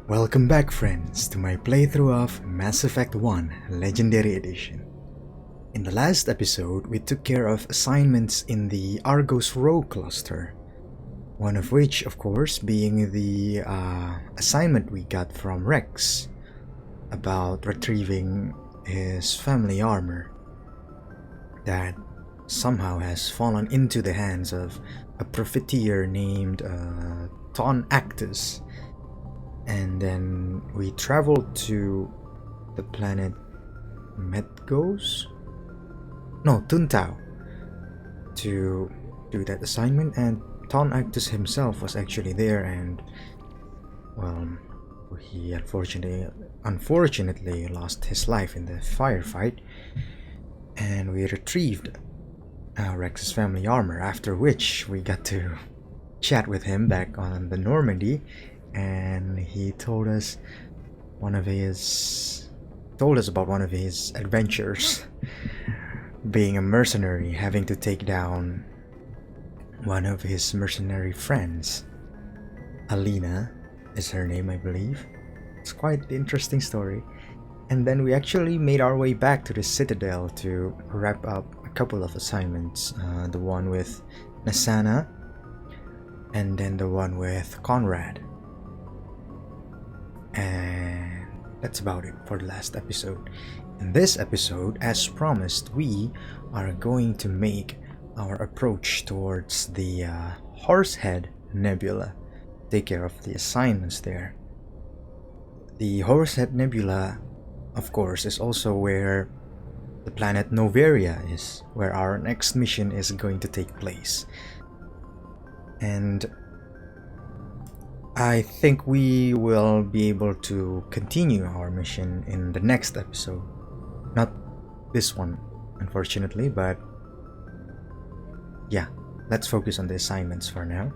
Welcome back, friends, to my playthrough of Mass Effect 1 Legendary Edition. In the last episode, we took care of assignments in the Argos Row cluster, one of which, of course, being the assignment we got from Rex about retrieving his family armor that somehow has fallen into the hands of a profiteer named Ton Actus. And then we traveled to the planet Tuntao to do that assignment, and Ton Actus himself was actually there, and well, he unfortunately lost his life in the firefight, and we retrieved Rex's family armor, after which we got to chat with him back on the Normandy. And he told us about one of his adventures being a mercenary, having to take down one of his mercenary friends. Alina is her name, I believe. It's quite an interesting story. And then we actually made our way back to the Citadel to wrap up a couple of assignments, the one with Nasana and then the one with Conrad. And that's about it for the last episode. In this episode, as promised, we are going to make our approach towards the Horse Head Nebula, take care of the assignments there. The Horse Head Nebula, of course, is also where the planet Noveria is, where our next mission is going to take place. And I think we will be able to continue our mission in the next episode. Not this one, unfortunately, but yeah, let's focus on the assignments for now,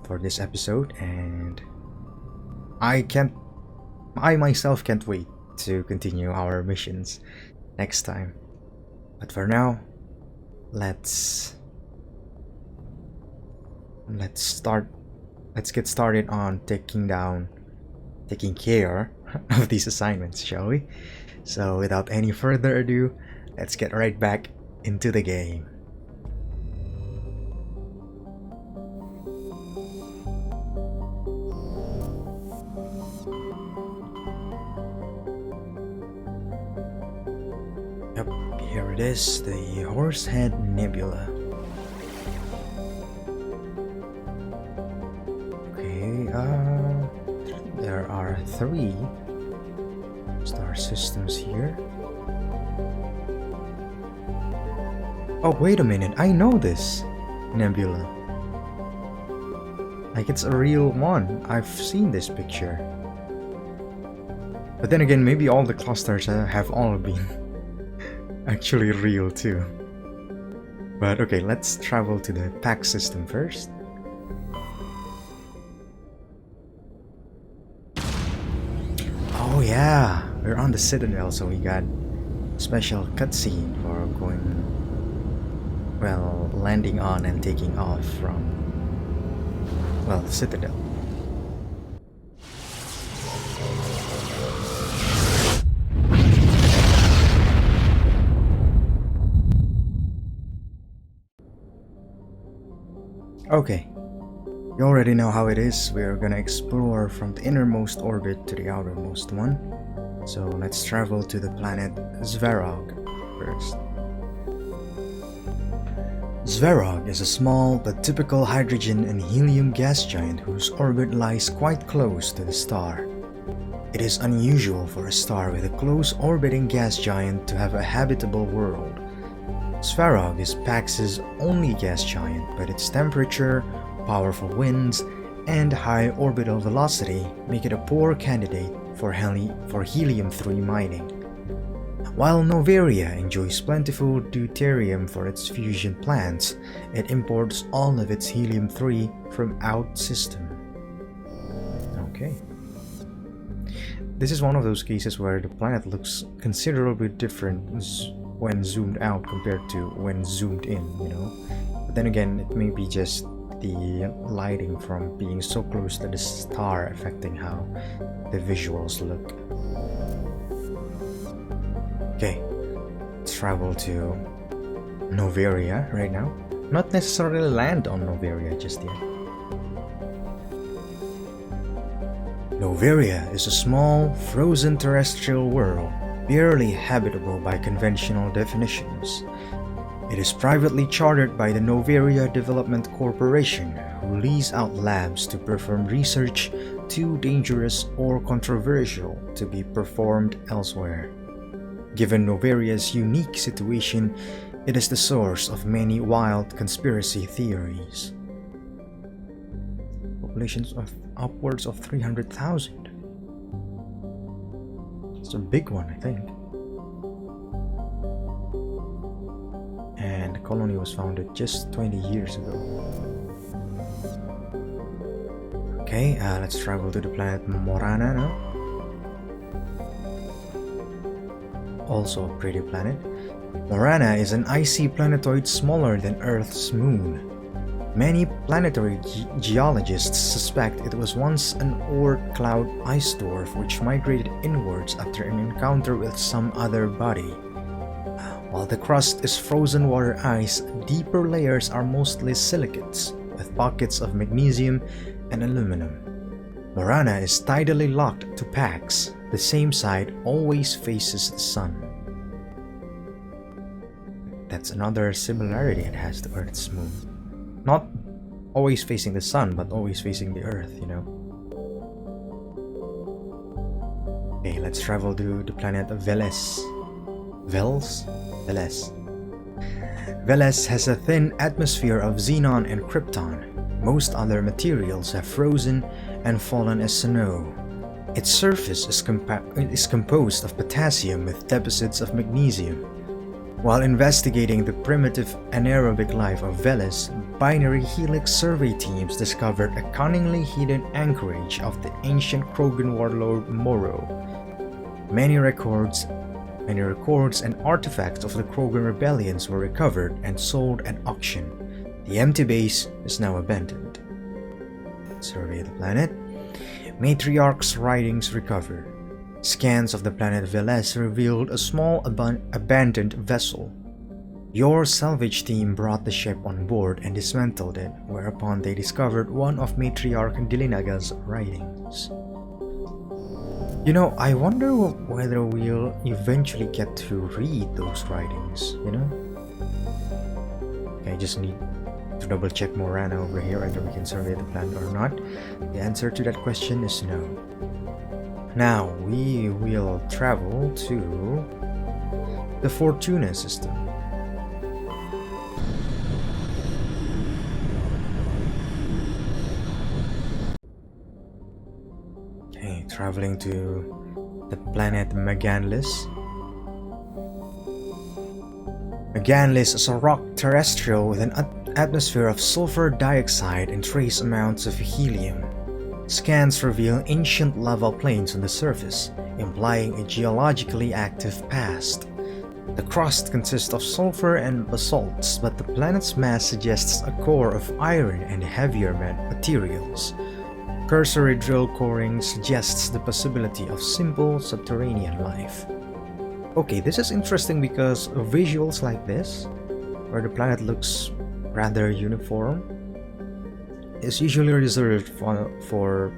for this episode, and I myself can't wait to continue our missions next time. But for now, let's get started on taking care of these assignments, shall we? So without any further ado, let's get right back into the game. Yep, here it is, the Horse Head Nebula. There are 3 star systems here. Oh, wait a minute, I know this nebula. Like, it's a real one. I've seen this picture. But then again, maybe all the clusters have all been actually real too. But okay, let's travel to the pack system first. Oh yeah, we're on the Citadel, so we got a special cutscene for landing on and taking off from, the Citadel. Okay. You already know how it is. We're gonna explore from the innermost orbit to the outermost one. So let's travel to the planet Zverog first. Zverog is a small but typical hydrogen and helium gas giant whose orbit lies quite close to the star. It is unusual for a star with a close orbiting gas giant to have a habitable world. Zverog is Pax's only gas giant, but its temperature, powerful winds, and high orbital velocity make it a poor candidate for helium-3 mining. While Noveria enjoys plentiful deuterium for its fusion plants, it imports all of its helium-3 from out-system. Okay. This is one of those cases where the planet looks considerably different when zoomed out compared to when zoomed in, you know? But then again, it may be just the lighting from being so close to the star affecting how the visuals look. Okay, let's travel to Noveria right now. Not necessarily land on Noveria just yet. Noveria is a small, frozen terrestrial world, barely habitable by conventional definitions. It is privately chartered by the Noveria Development Corporation, who lease out labs to perform research too dangerous or controversial to be performed elsewhere. Given Noveria's unique situation, it is the source of many wild conspiracy theories. Populations of upwards of 300,000. It's a big one, I think. And the colony was founded just 20 years ago. Okay, let's travel to the planet Morana now. Also a pretty planet. Morana is an icy planetoid smaller than Earth's moon. Many planetary geologists suspect it was once an Oort cloud ice dwarf which migrated inwards after an encounter with some other body. While the crust is frozen water ice, deeper layers are mostly silicates, with pockets of magnesium and aluminum. Morana is tidally locked to Pax. The same side always faces the sun. That's another similarity it has to Earth's moon. Not always facing the sun, but always facing the Earth, you know. Okay, let's travel to the planet Veles. Veles? Veles has a thin atmosphere of xenon and krypton. Most other materials have frozen and fallen as snow. Its surface is composed of potassium with deposits of magnesium. While investigating the primitive anaerobic life of Veles, binary helix survey teams discovered a cunningly hidden anchorage of the ancient Krogan warlord Moro. Many records and artifacts of the Krogan rebellions were recovered and sold at auction. The empty base is now abandoned. Survey the planet. Matriarch's writings recovered. Scans of the planet Veles revealed a small abandoned vessel. Your salvage team brought the ship on board and dismantled it, whereupon they discovered one of Matriarch Dilinaga's writings. You know, I wonder whether we'll eventually get to read those writings, you know? Okay, I just need to double check Morana over here whether we can survey the planet or not. The answer to that question is no. Now we will travel to the Fortuna system. Okay, traveling to the planet Meganlis. Meganlis is a rock terrestrial with an atmosphere of sulfur dioxide and trace amounts of helium. Scans reveal ancient lava plains on the surface, implying a geologically active past. The crust consists of sulfur and basalts, but the planet's mass suggests a core of iron and heavier materials. Cursory drill coring suggests the possibility of simple subterranean life. Okay, this is interesting because visuals like this, where the planet looks rather uniform, is usually reserved for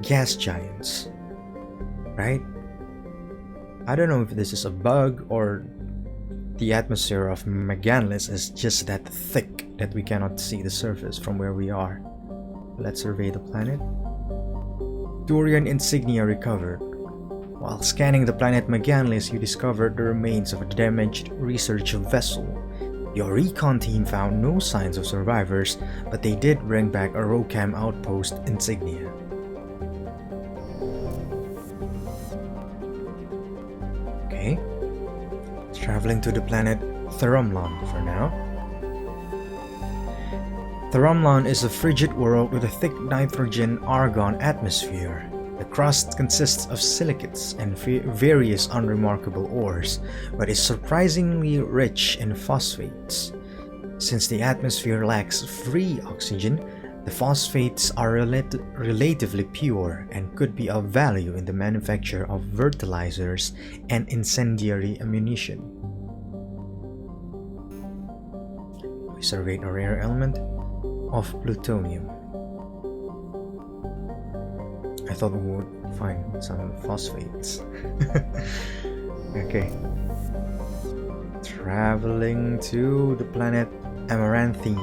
gas giants, right? I don't know if this is a bug or the atmosphere of Meganlis is just that thick that we cannot see the surface from where we are. Let's survey the planet. Turian insignia recovered. While scanning the planet Meganlis, you discovered the remains of a damaged research vessel. Your recon team found no signs of survivors, but they did bring back a Rocam outpost insignia. Okay, traveling to the planet Therumlon for now. Therumlon is a frigid world with a thick nitrogen-argon atmosphere. The crust consists of silicates and various unremarkable ores, but is surprisingly rich in phosphates. Since the atmosphere lacks free oxygen, the phosphates are relatively pure and could be of value in the manufacture of fertilizers and incendiary ammunition. We surveyed a rare element of plutonium. I thought we would find some phosphates. Okay. Traveling to the planet Amaranthine.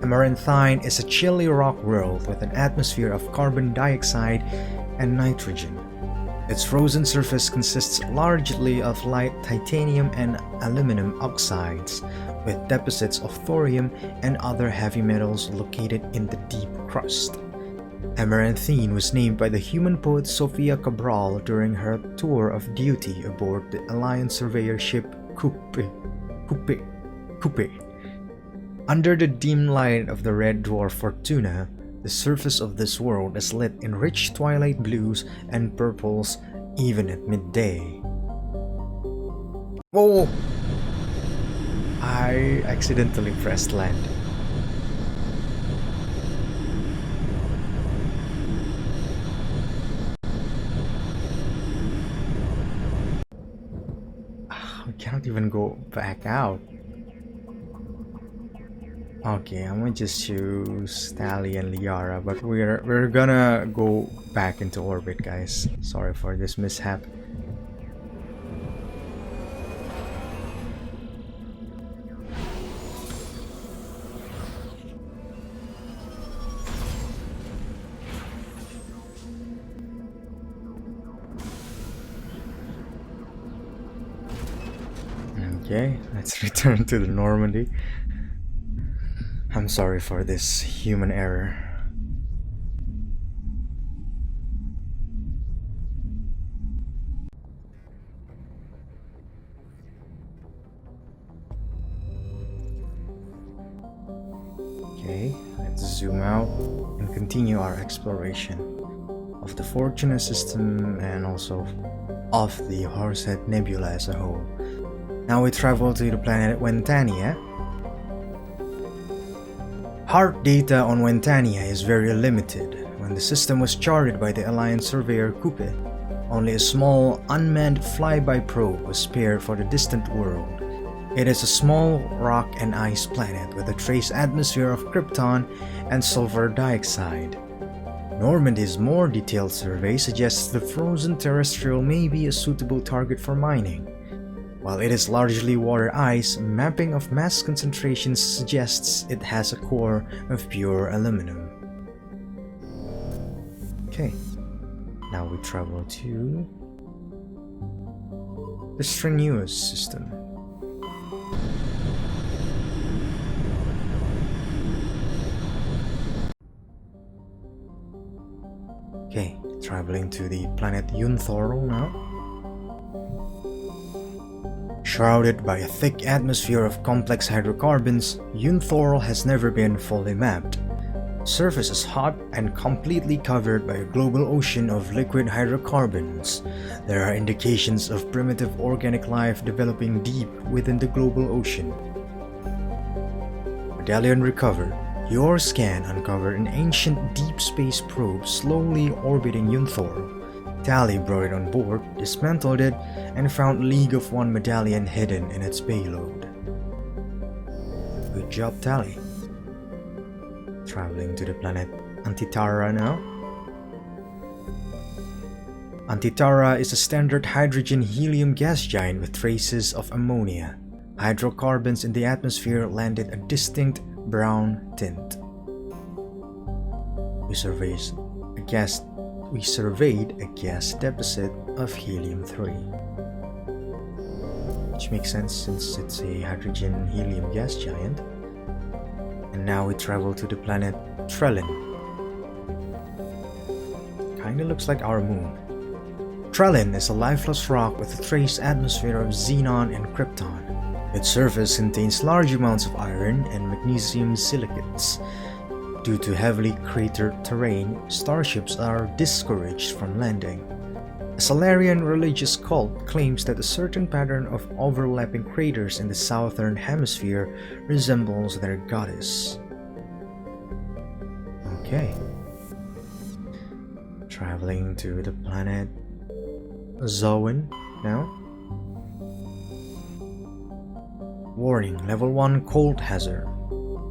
Amaranthine is a chilly rock world with an atmosphere of carbon dioxide and nitrogen. Its frozen surface consists largely of light titanium and aluminum oxides, with deposits of thorium and other heavy metals located in the deep crust. Amaranthine was named by the human poet Sofia Cabral during her tour of duty aboard the Alliance surveyor ship Coupe. Under the dim light of the red dwarf Fortuna, the surface of this world is lit in rich twilight blues and purples even at midday. Whoa! I accidentally pressed land. I can't even go back out. Okay, I'm gonna just choose Tally and Liara, but we're gonna go back into orbit, guys. Sorry for this mishap. Okay, let's return to the Normandy. I'm sorry for this human error. Okay, let's zoom out and continue our exploration of the Fortuna system and also of the Horse Head Nebula as a whole. Now we travel to the planet Wentania. Hard data on Wentania is very limited. When the system was charted by the Alliance surveyor Coupe, only a small, unmanned flyby probe was spared for the distant world. It is a small rock and ice planet with a trace atmosphere of krypton and sulfur dioxide. Normandy's more detailed survey suggests the frozen terrestrial may be a suitable target for mining. While it is largely water ice, mapping of mass concentrations suggests it has a core of pure aluminum. Okay, now we travel to the strenuous system. Okay, traveling to the planet Yunthorl now. Shrouded by a thick atmosphere of complex hydrocarbons, Yunthorl has never been fully mapped. Surface is hot and completely covered by a global ocean of liquid hydrocarbons. There are indications of primitive organic life developing deep within the global ocean. Medallion recovered. Your scan uncovered an ancient deep space probe slowly orbiting Yunthorl. Tally brought it on board, dismantled it, and found League of One medallion hidden in its payload. Good job, Tally. Traveling to the planet Antitara now. Antitara is a standard hydrogen-helium gas giant with traces of ammonia. Hydrocarbons in the atmosphere landed a distinct brown tint. We surveyed a gas deposit of helium-3, which makes sense since it's a hydrogen-helium gas giant. And now we travel to the planet Trellin. Kinda looks like our moon. Trellin is a lifeless rock with a trace atmosphere of xenon and krypton. Its surface contains large amounts of iron and magnesium silicates. Due to heavily cratered terrain, starships are discouraged from landing. A Solarian religious cult claims that a certain pattern of overlapping craters in the southern hemisphere resembles their goddess. Okay. Traveling to the planet Zoan now. Warning, level 1 cold hazard.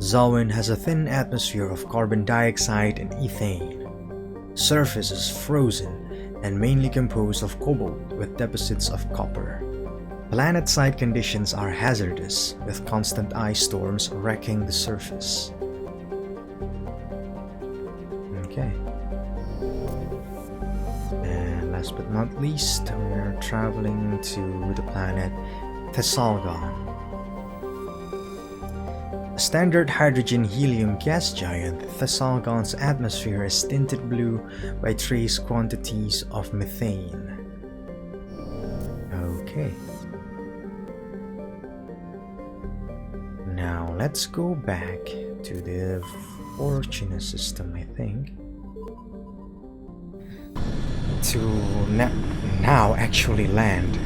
Zoan has a thin atmosphere of carbon dioxide and ethane. Surface is frozen and mainly composed of cobalt with deposits of copper. Planet-side conditions are hazardous, with constant ice storms wrecking the surface. Okay. And last but not least, we're traveling to the planet Thessalgon. A standard hydrogen-helium gas giant, Thessalgon's atmosphere is tinted blue by trace quantities of methane. Okay. Now let's go back to the Fortuna system, I think. To now actually land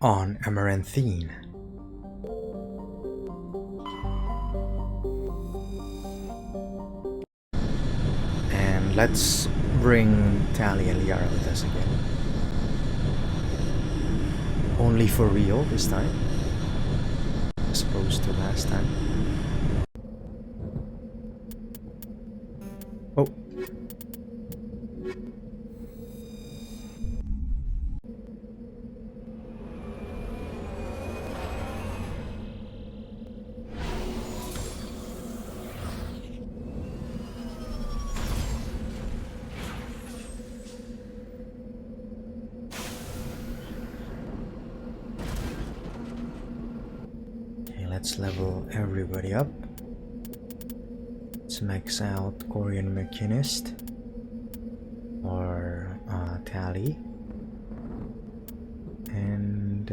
on Amaranthine. And let's bring Tali and Liara with us again. Only for real this time, as opposed to last time. Oh. Let's level everybody up. Let's max out Korean Machinist or Tally. And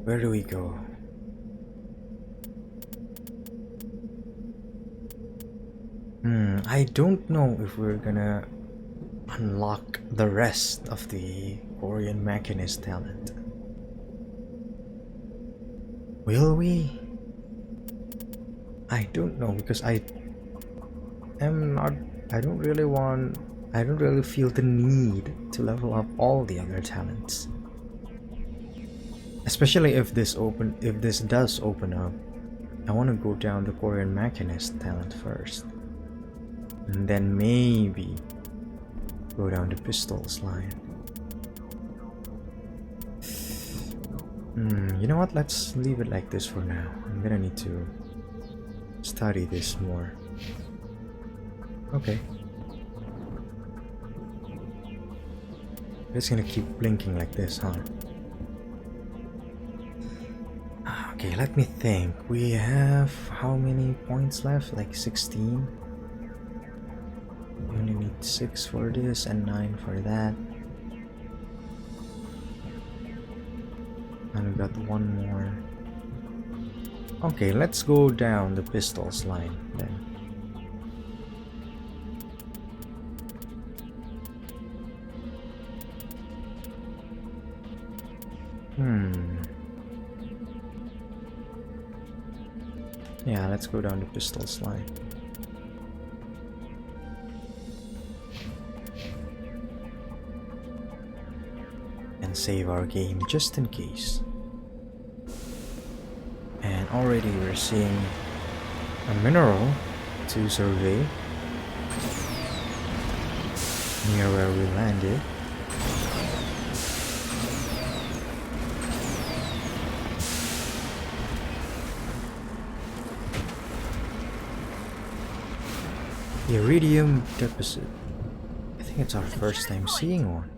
where do we go? I don't know if we're gonna unlock the rest of the Korean Machinist talent. Will we? I don't know, because I don't really feel the need to level up all the other talents. Especially if this does open up. I want to go down the Korean Machinist talent first. And then maybe go down the pistols line. You know what? Let's leave it like this for now. I'm gonna need to study this more. Okay. It's gonna keep blinking like this, huh? Okay, let me think. We have how many points left? Like 16? We only need 6 for this and 9 for that. And we got one more. Okay, let's go down the pistols line then. Yeah, let's go down the pistols line. And save our game just in case. And already we're seeing a mineral to survey near where we landed. Iridium deposit. I think it's our first time seeing one.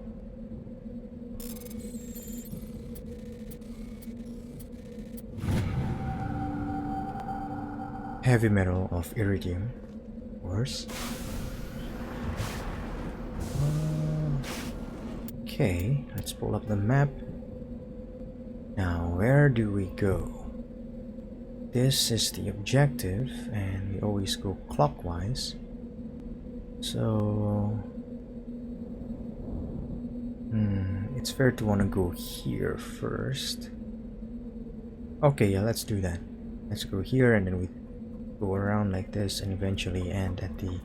Heavy metal of iridium, of course. Okay, let's pull up the map. Now, where do we go? This is the objective, and we always go clockwise. So it's fair to want to go here first. Okay, yeah, let's do that. Let's go here and then we go around like this and eventually end at the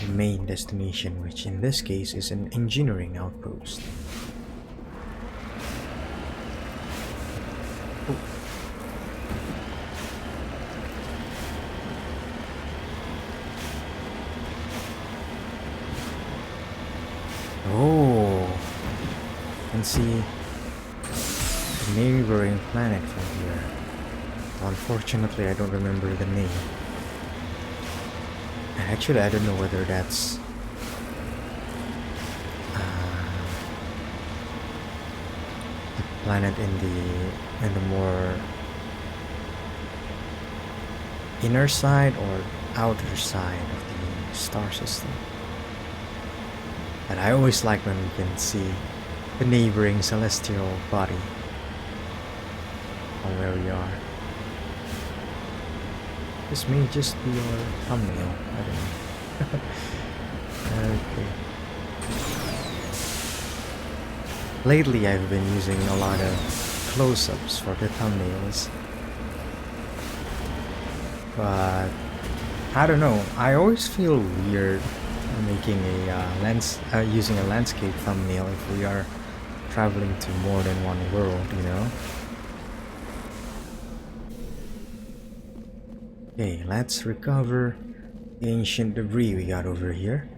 main destination, which in this case is an engineering outpost. Oh, you can see the neighboring planet from here. Unfortunately, I don't remember the name. Actually, I don't know whether that's the planet in the more inner side or outer side of the star system. And I always like when we can see the neighboring celestial body from where we are. This may just be our thumbnail, I don't know. Okay. Lately I've been using a lot of close-ups for the thumbnails. But I don't know, I always feel weird making a using a landscape thumbnail if we are traveling to more than one world, you know? Okay, let's recover the ancient debris we got over here.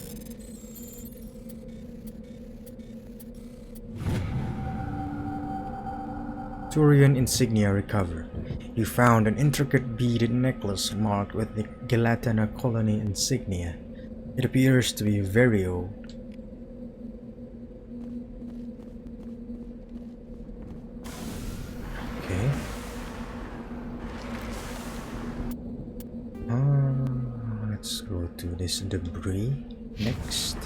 Turian insignia recovered. You found an intricate beaded necklace marked with the Galatana colony insignia. It appears to be very old. Okay. Let's go to this debris next.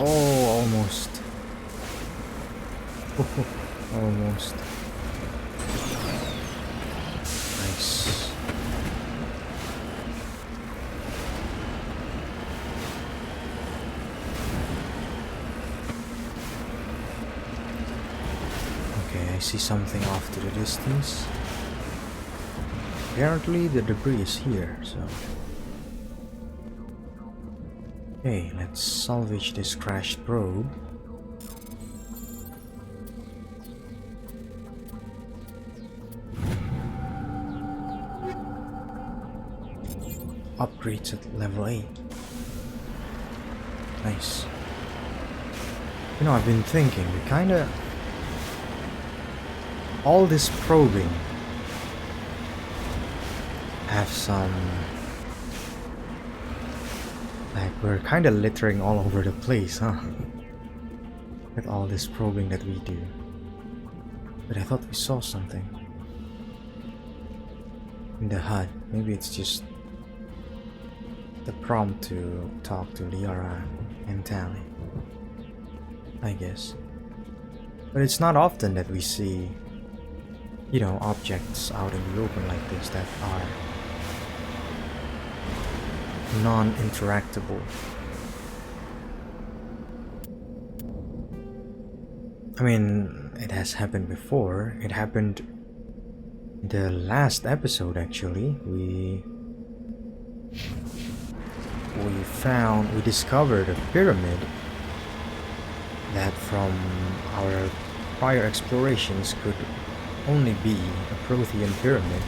Oh, almost. Oh, almost. Nice. Okay, I see something off to the distance. Apparently the debris is here, so... Okay, let's salvage this crashed probe. Upgrades at level 8. Nice. You know, I've been thinking, we kinda... all this probing have some... like, we're kinda littering all over the place, huh? With all this probing that we do. But I thought we saw something. In the HUD. Maybe it's just... the prompt to talk to Liara and Tally, I guess. But it's not often that we see, you know, objects out in the open like this that are non-interactable. I mean, it has happened before. It happened in the last episode, actually. We discovered a pyramid that from our prior explorations could only be a Prothean pyramid,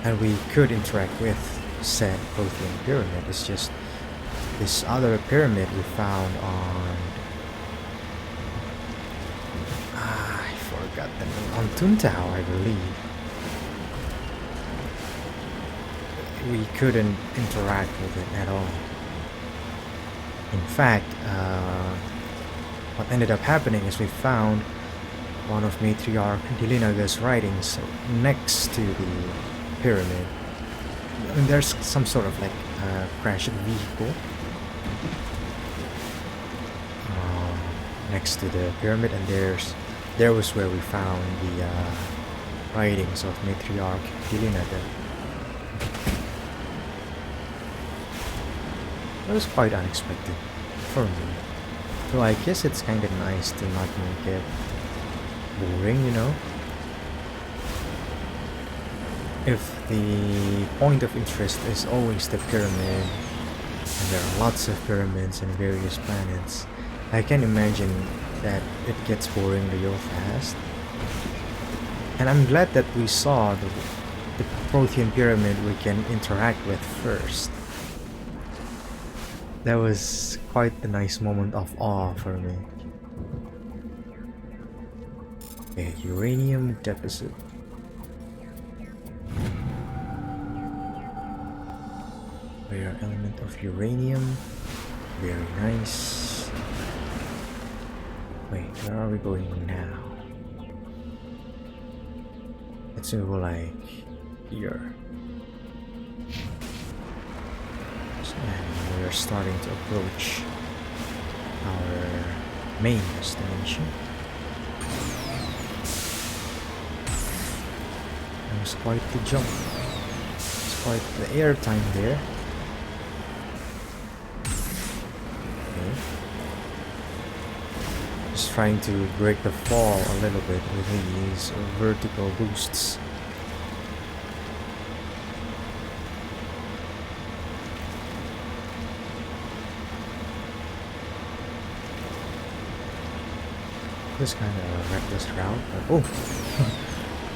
and we could interact with said Prothean pyramid. It's just this other pyramid we found on I forgot the name, on Tuntao, I believe. We couldn't interact with it at all. In fact, what ended up happening is we found one of Matriarch Delinaga's writings next to the pyramid. I mean, there's some sort of like crashed vehicle next to the pyramid, and there was where we found the writings of Matriarch Delinaga. That was quite unexpected for me. So I guess it's kind of nice to not make it boring, you know? If the point of interest is always the pyramid, and there are lots of pyramids and various planets, I can imagine that it gets boring real fast. And I'm glad that we saw the Prothean pyramid we can interact with first. That was quite a nice moment of awe for me. Okay, uranium deposit. Rare element of uranium. Very nice. Wait, where are we going now? Let's go like here. And we are starting to approach our main destination. That was quite the jump. It's quite the air time there. Okay. Just trying to break the fall a little bit with these vertical boosts. This kind of a reckless route, but oh,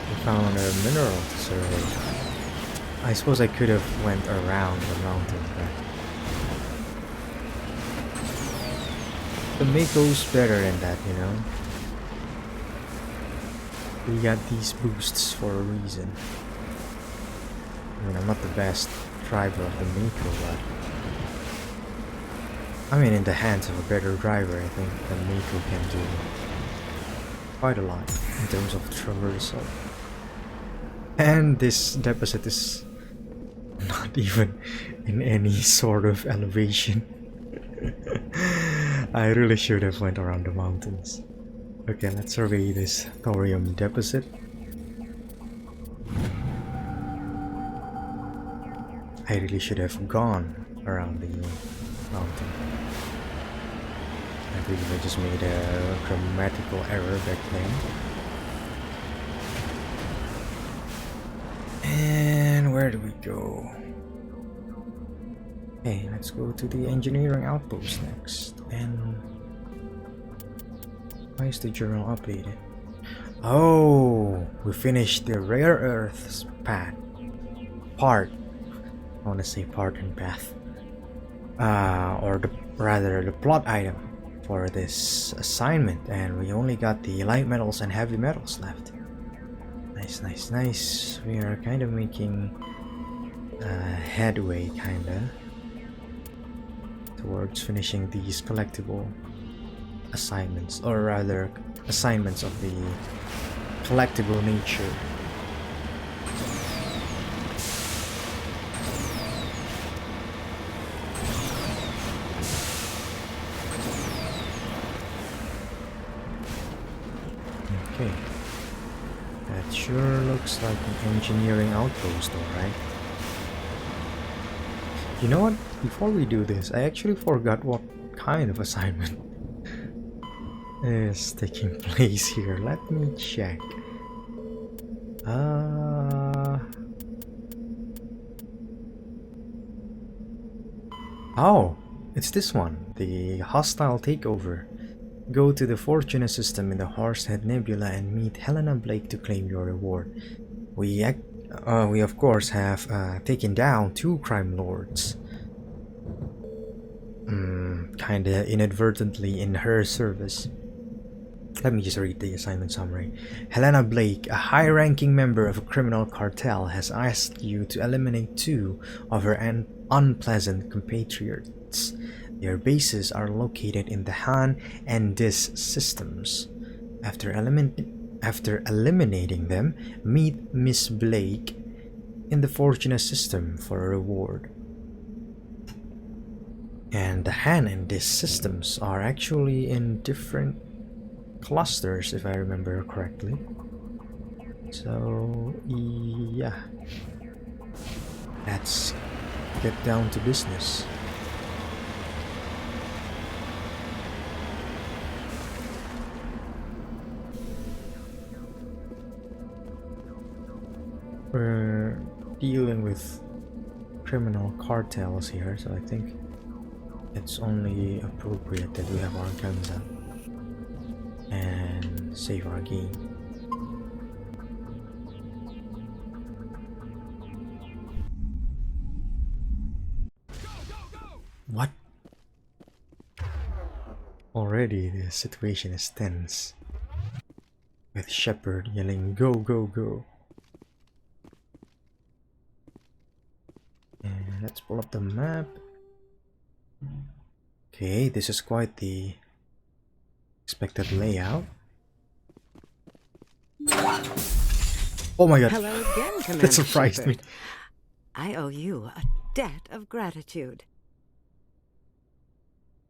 we found a mineral to survey. I suppose I could have went around the mountain, but the Mako's better than that, you know. We got these boosts for a reason. I mean, I'm not the best driver of the Mako, but I mean, in the hands of a better driver, I think the Mako can do quite a lot in terms of traversal. And this deposit is not even in any sort of elevation. I really should have went around the mountains. Okay, let's survey this thorium deposit. I really should have gone around the mountain. I believe I just made a grammatical error back then. And where do we go? Okay, let's go to the engineering outpost next. And why is the journal updated? Oh, we finished the rare earths part. I want to say part and path. Or rather the plot item for this assignment, and we only got the light metals and heavy metals left. Nice. We are kind of making headway, kinda, towards finishing these collectible assignments, or rather assignments of the collectible nature. Okay, that sure looks like an engineering outpost, alright. You know what? Before we do this, I actually forgot what kind of assignment is taking place here. Let me check. Oh, it's this one, the hostile takeover. Go to the Fortuna system in the Horse Head Nebula and meet Helena Blake to claim your reward. We of course have taken down 2 crime lords. Kinda inadvertently in her service. Let me just read the assignment summary. Helena Blake, a high-ranking member of a criminal cartel, has asked you to eliminate 2 of her unpleasant compatriots. Their bases are located in the Han and Dis systems. After After eliminating them, meet Miss Blake in the Fortuna system for a reward. And the hand and disc systems are actually in different clusters, if I remember correctly. So, yeah, let's get down to business. We're dealing with criminal cartels here, so I think it's only appropriate that we have our guns out and save our game. What? Already the situation is tense, with Shepard yelling, "Go, go, go!" And let's pull up the map. Okay, this is quite the expected layout. Oh my god! Hello again, Commander That surprised Shepard. me. I owe you a debt of gratitude.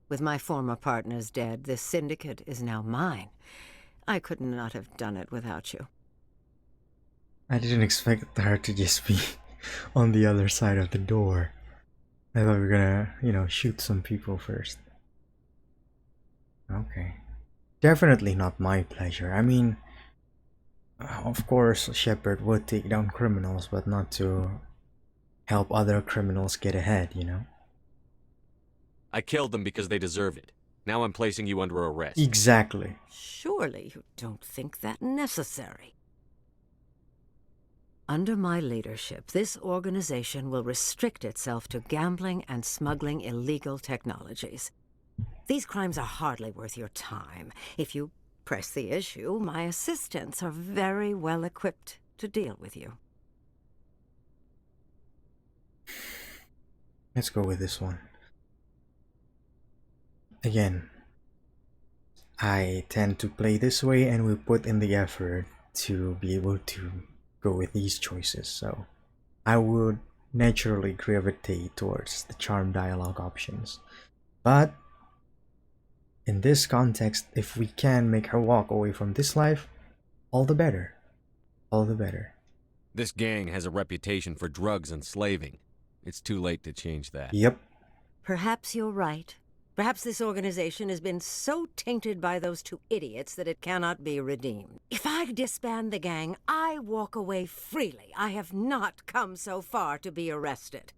With my former partners dead, this syndicate is now mine. I could not have done it without you. I didn't expect her to just be on the other side of the door. I thought we were gonna, shoot some people first. Okay. Definitely not my pleasure. I mean, of course, Shepard would take down criminals, but not to help other criminals get ahead. I killed them because they deserved it. Now I'm placing you under arrest. Exactly. Surely you don't think that necessary. Under my leadership, this organization will restrict itself to gambling and smuggling illegal technologies. These crimes are hardly worth your time. If you press the issue, my assistants are very well equipped to deal with you. Let's go with this one. Again, I tend to play this way and we put in the effort to be able to go with these choices, so I would naturally gravitate towards the charm dialogue options. But in this context, if we can make her walk away from this life, all the better. All the better. This gang has a reputation for drugs and slaving. It's too late to change that. Yep. Perhaps you're right. Perhaps this organization has been so tainted by those two idiots that it cannot be redeemed. If I disband the gang, I walk away freely. I have not come so far to be arrested.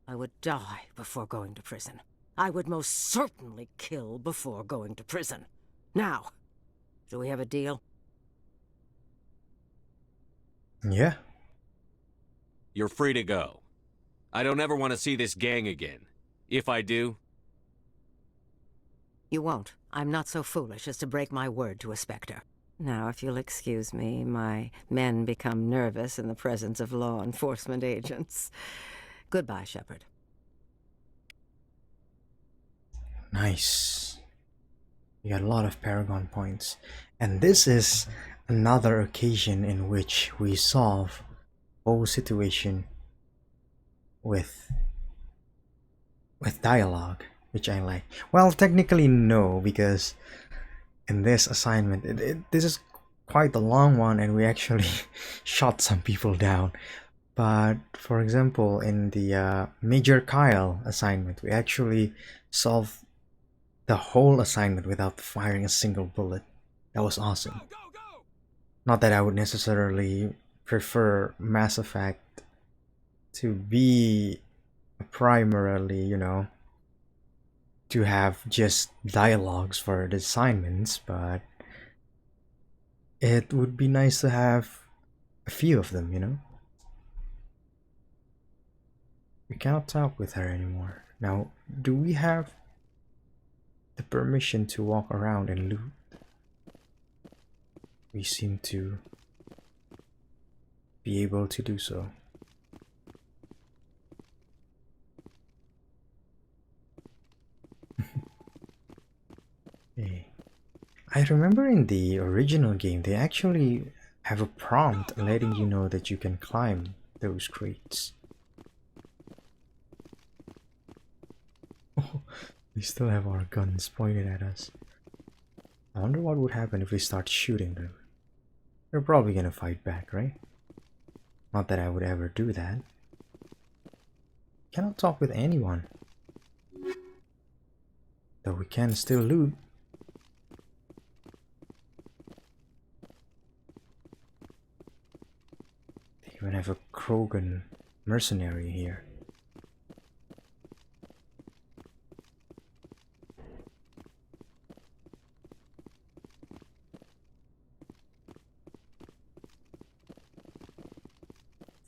I would die before going to prison. I would most certainly kill before going to prison. Now, do we have a deal? Yeah. You're free to go. I don't ever want to see this gang again. If I do... You won't. I'm not so foolish as to break my word to a Spectre. Now, if you'll excuse me, my men become nervous in the presence of law enforcement agents. Goodbye, Shepard. Nice. We got a lot of Paragon points. And this is another occasion in which we solve whole situation with dialogue, which I like. Well, technically no, because in this assignment, this is quite a long one and we actually shot some people down. But for example, in the Major Kyle assignment, we actually solved the whole assignment without firing a single bullet. That was awesome. Not that I would necessarily prefer Mass Effect to be primarily, to have just dialogues for the assignments, but it would be nice to have a few of them. We cannot talk with her anymore. Now, do we have the permission to walk around and loot? We seem to be able to do so. Okay. I remember in the original game they actually have a prompt letting you know that you can climb those crates. Oh, we still have our guns pointed at us. I wonder what would happen if we start shooting them. They're probably gonna fight back, right? Not that I would ever do that. Cannot talk with anyone. Though we can still loot. They even have a Krogan mercenary here.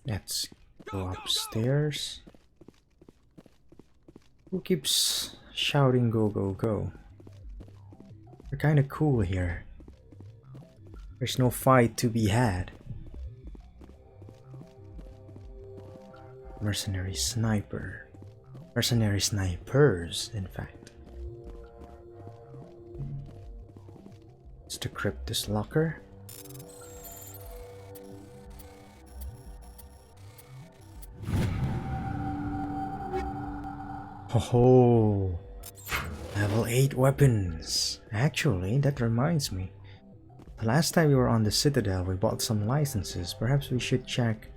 Let's go upstairs. Who keeps shouting go go go? We're kinda cool here. There's no fight to be had. Mercenary sniper. Mercenary snipers, in fact. Let's decrypt this locker. Oh, level 8 weapons. Actually, that reminds me. The last time we were on the Citadel, we bought some licenses. Perhaps we should check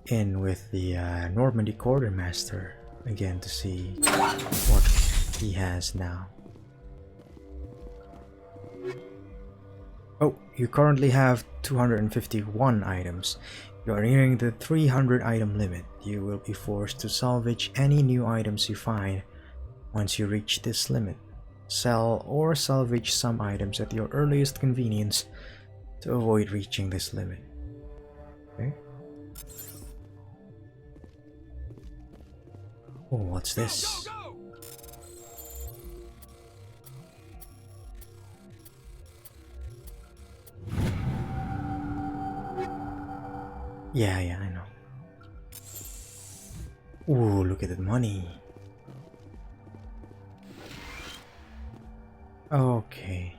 in with the Normandy Quartermaster again to see what he has now. Oh, you currently have 251 items. You are nearing the 300 item limit. You will be forced to salvage any new items you find once you reach this limit. Sell or salvage some items at your earliest convenience to avoid reaching this limit. Okay. Oh, what's this? Yeah, I know. Ooh, look at that money. Okay.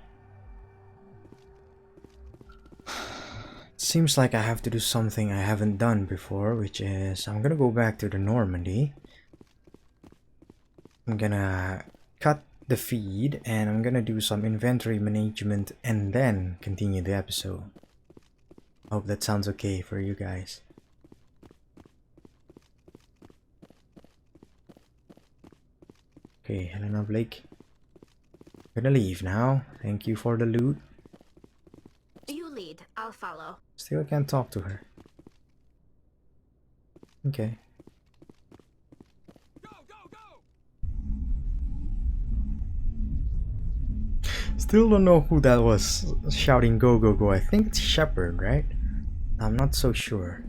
Seems like I have to do something I haven't done before, which is I'm gonna go back to the Normandy. I'm gonna cut the feed and I'm gonna do some inventory management and then continue the episode. Hope that sounds okay for you guys. Okay, Helena Blake. Gonna leave now. Thank you for the loot. You lead, I'll follow. Still can't talk to her. Okay. Still don't know who that was shouting go go go. I think it's Shepard, right? I'm not so sure.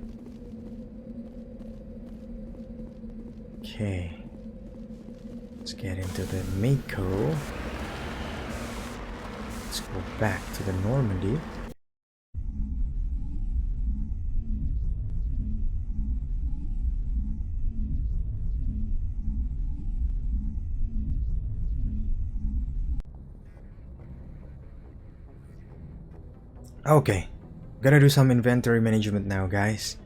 Okay. Let's get into the Mako. Let's go back to the Normandy. Okay, gotta do some inventory management now, guys,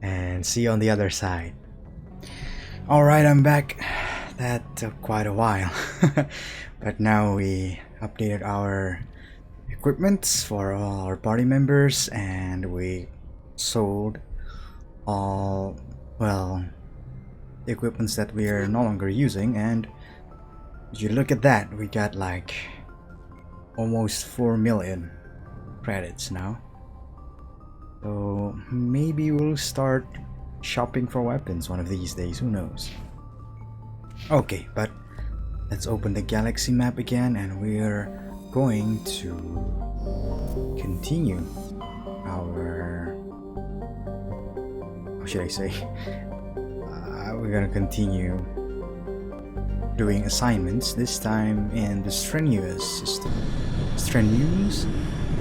and see you on the other side. Alright, I'm back. That took quite a while, but now we updated our equipment for all our party members and we sold all, well, the equipments that we are no longer using, and if you look at that, we got like almost 4 million credits now. So maybe we'll start shopping for weapons one of these days, who knows. Okay, but let's open the galaxy map again and we're going to continue our, how should I say, we're gonna continue doing assignments, this time in the strenuous system. Strenuous?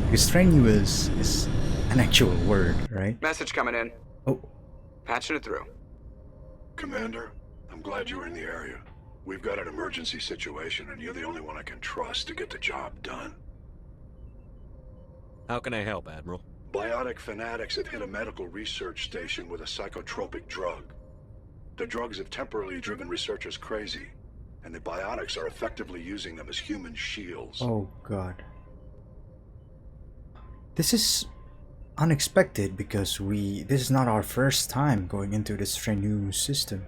Because strenuous is an actual word, right? Message coming in. Oh. Patching it through. Commander, I'm glad you're in the area. We've got an emergency situation and you're the only one I can trust to get the job done. How can I help, Admiral? Biotic fanatics have hit a medical research station with a psychotropic drug. The drugs have temporarily driven researchers crazy, and the biotics are effectively using them as human shields. Oh god. This is unexpected because this is not our first time going into this new system.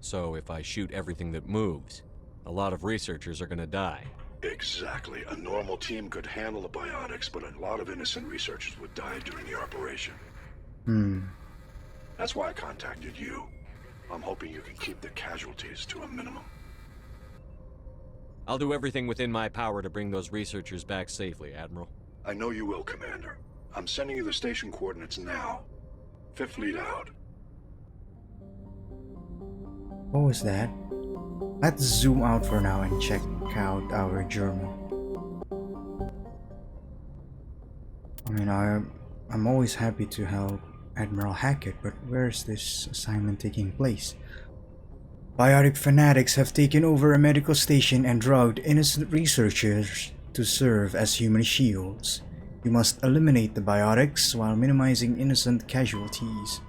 So if I shoot everything that moves, a lot of researchers are gonna die. Exactly. A normal team could handle the biotics, but a lot of innocent researchers would die during the operation. That's why I contacted you. I'm hoping you can keep the casualties to a minimum. I'll do everything within my power to bring those researchers back safely, Admiral. I know you will, Commander. I'm sending you the station coordinates now. Fifth Fleet out. What was that? Let's zoom out for now and check out our journal. I mean, I'm always happy to help Admiral Hackett, but where's this assignment taking place? Biotic fanatics have taken over a medical station and drugged innocent researchers to serve as human shields. You must eliminate the biotics while minimizing innocent casualties.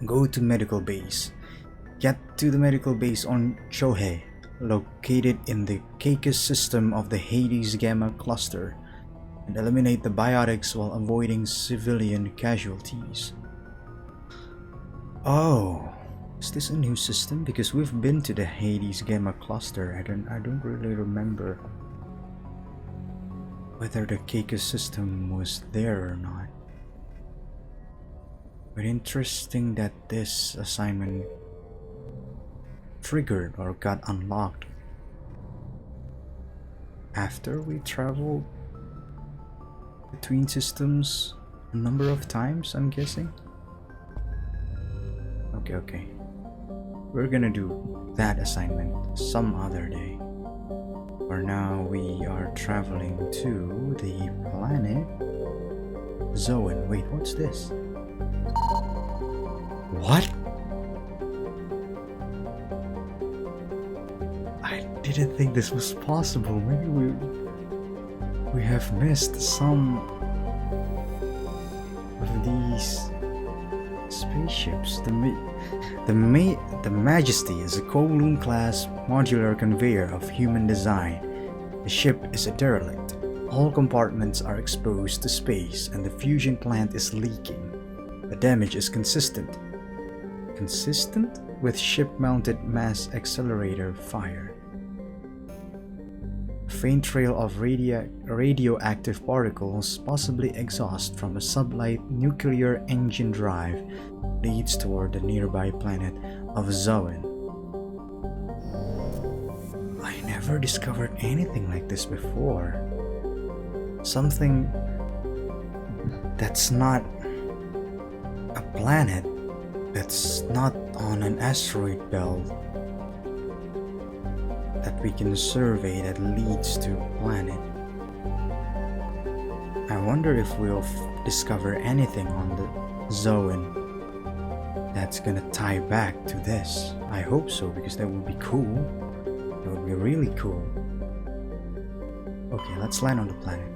Go to medical base. Get to the medical base on Chohei, located in the Caicus system of the Hades Gamma cluster, and eliminate the biotics while avoiding civilian casualties. Oh, is this a new system? Because we've been to the Hades Gamma cluster. I don't really remember whether the Caicus system was there or not. But interesting that this assignment triggered or got unlocked after we traveled between systems a number of times, I'm guessing. Okay. We're gonna do that assignment some other day. For now, we are traveling to the planet Zoan. Wait, what's this? What? I didn't think this was possible. Maybe we have missed some of these spaceships. The Majesty is a Kowloon class modular conveyor of human design. The ship is a derelict. All compartments are exposed to space and the fusion plant is leaking. The damage is consistent with ship-mounted mass accelerator fire. A faint trail of radioactive particles, possibly exhaust from a sublight nuclear engine drive, leads toward the nearby planet of Zoan. I never discovered anything like this before. Something that's not a planet, that's not on an asteroid belt, that we can survey, that leads to a planet. I wonder if we'll discover anything on the Zoan that's gonna tie back to this. I hope so, because that would be cool. That would be really cool. Okay, let's land on the planet.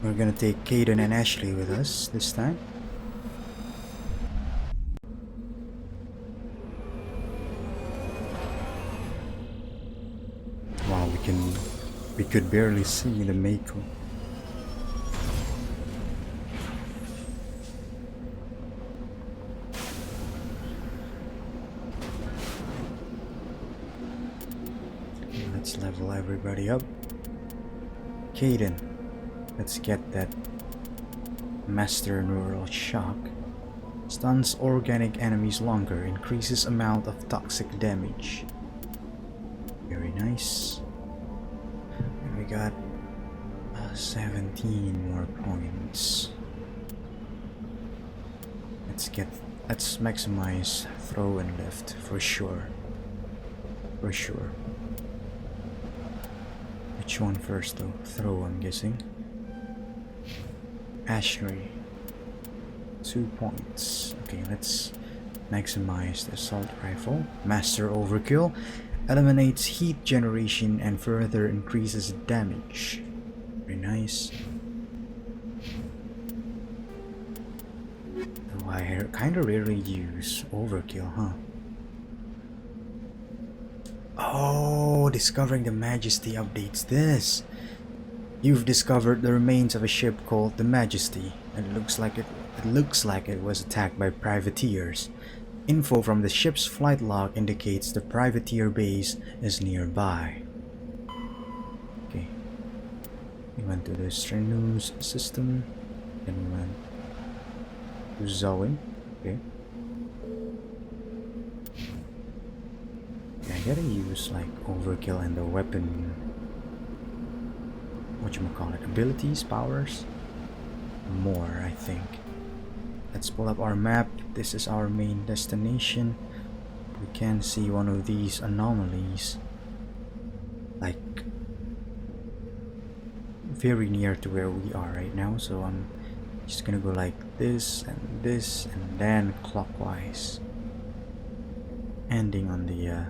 We're gonna take Caden and Ashley with us this time. Wow, we could barely see the Mako. Okay, let's level everybody up. Caden. Let's get that Master Neural Shock. Stuns organic enemies longer, increases amount of toxic damage. Very nice. And we got 17 more points. Let's maximize throw and lift for sure. Which one first though? Throw, I'm guessing. Ashery. 2 points. Okay, let's maximize the assault rifle. Master Overkill. Eliminates heat generation and further increases damage. Very nice. Oh, I kind of rarely use Overkill, huh? Oh, discovering the Majesty updates this. You've discovered the remains of a ship called the Majesty. It looks like it was attacked by privateers. Info from the ship's flight log indicates the privateer base is nearby. Okay. We went to the Strenuous system. Then we went to Zoe. Okay. I gotta use like Overkill and the weapon, whatchamacallit, abilities, powers, more I think. Let's pull up our map. This is our main destination. We can see one of these anomalies like very near to where we are right now, so I'm just gonna go like this and then clockwise, ending on the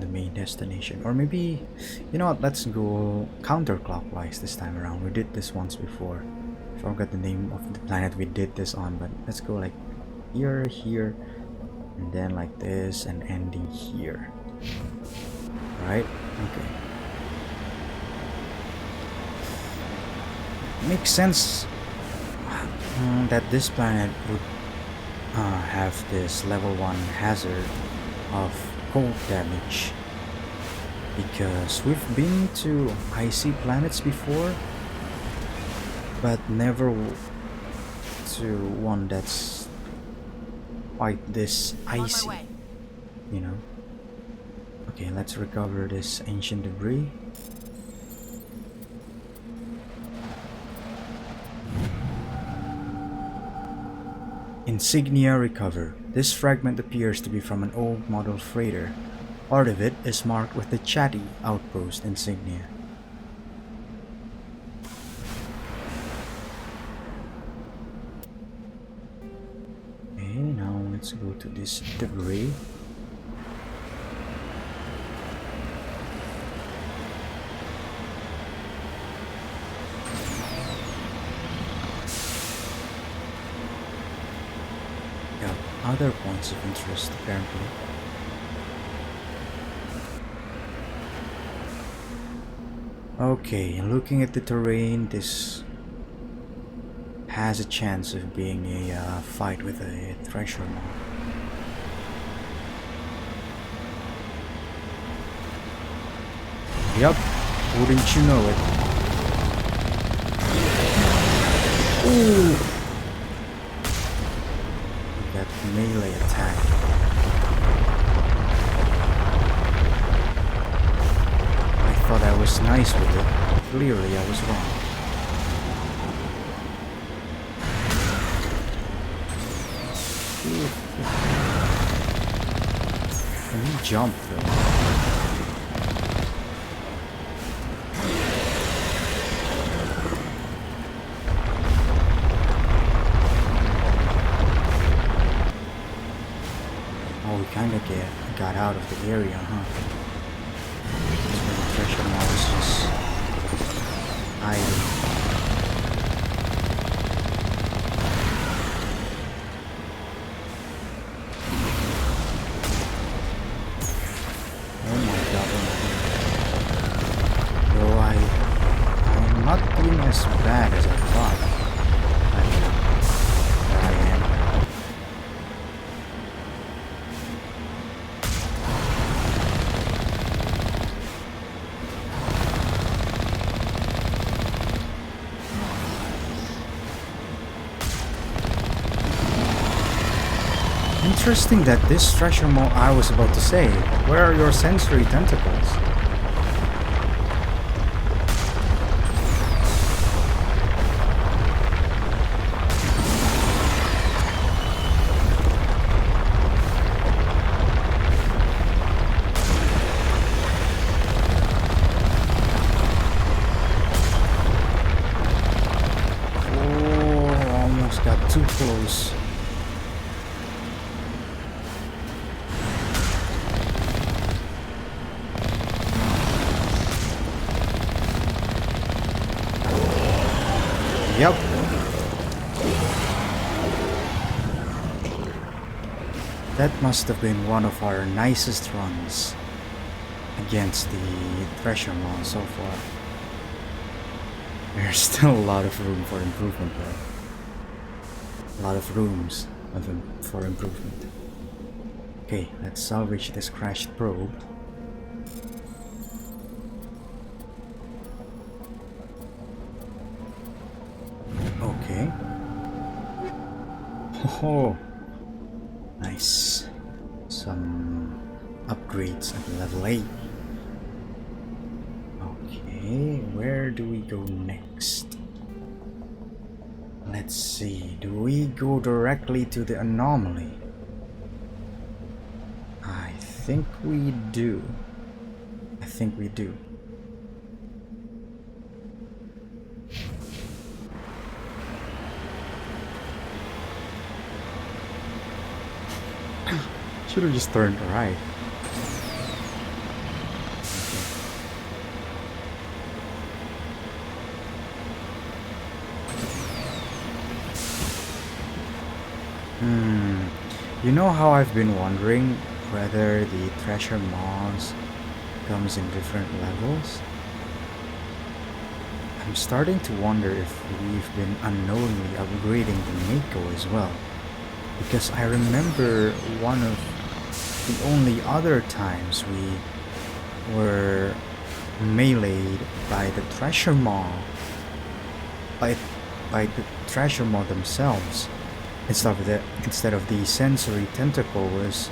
main destination. Or maybe, you know what, let's go counterclockwise this time around. We did this once before. I forgot the name of the planet we did this on, but let's go like here, and then like this and ending here. Right? Okay. Makes sense that this planet would have this level 1 hazard of cold damage, because we've been to icy planets before, but never to one that's quite this icy, you know. Okay, let's recover this ancient debris. Insignia recover. This fragment appears to be from an old model freighter. Part of it is marked with the Chatty Outpost insignia. Okay, now let's go to this debris. Other points of interest apparently. Okay, looking at the terrain, this has a chance of being a fight with a Thresher Maw. Yup, wouldn't you know it? Ooh! That melee attack. I thought I was nice with it. Clearly I was wrong. Can you jump though? Kinda got out of the area, huh? That's where the Thresher Maw was just hiding. Oh my god, though I'm not doing as bad as I thought. I am. Interesting that this Thresher Maw, I was about to say, where are your sensory tentacles? That must have been one of our nicest runs against the Thresher Maw so far. There's still a lot of room for improvement though. A lot of rooms for improvement. Okay, let's salvage this crashed probe. Okay. Oh, nice. Some upgrades at level 8. Okay, where do we go next? Let's see, do we go directly to the anomaly? I think we do. I think we do. Should have just turned right. You know how I've been wondering whether the Thresher Maws comes in different levels? I'm starting to wonder if we've been unknowingly upgrading the Mako as well. Because I remember one of the only other times we were meleeed by the Thresher Maw, by the Thresher Maw themselves, instead of the sensory tentacle, was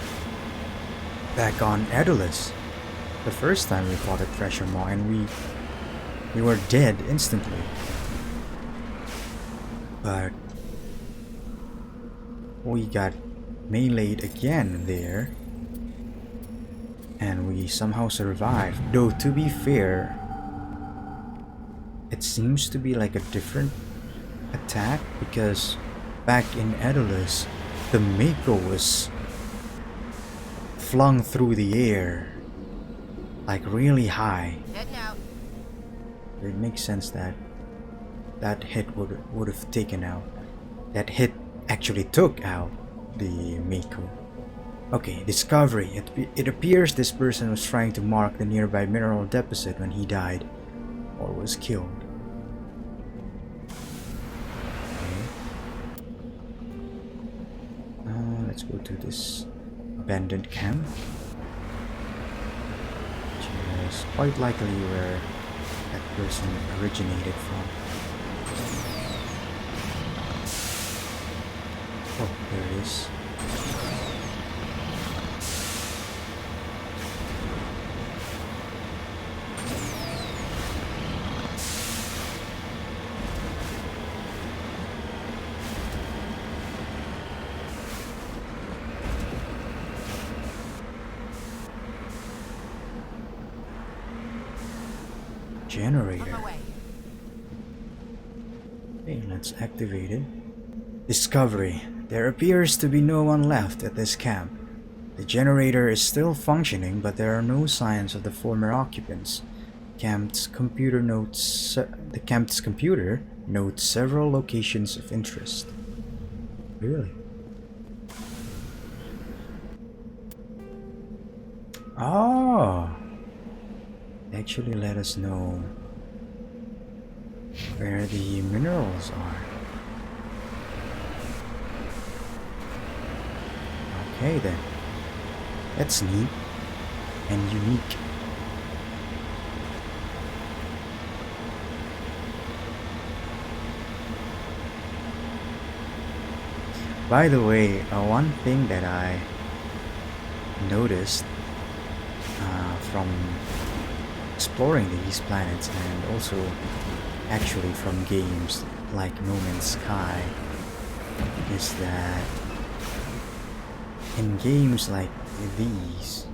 back on Edulus. The first time we fought a Thresher Maw, and we were dead instantly. But we got meleeed again there, and we somehow survived. Though to be fair, it seems to be like a different attack, because back in Edulus, the Mako was flung through the air, like really high. Heading out. It makes sense that that hit would have taken out. That hit actually took out the Mako. Okay, discovery. It appears this person was trying to mark the nearby mineral deposit when he died or was killed. Let's go to this abandoned camp, which is quite likely where that person originated from. Oh, there it is. Generator. Okay, let's activate it. Discovery. There appears to be no one left at this camp. The generator is still functioning, but there are no signs of the former occupants. The camp's computer notes several locations of interest. Really? Oh! They actually let us know where the minerals are. Okay then. That's neat and unique. By the way, one thing that I noticed from exploring these planets, and also actually from games like No Man's Sky, is that in games like these,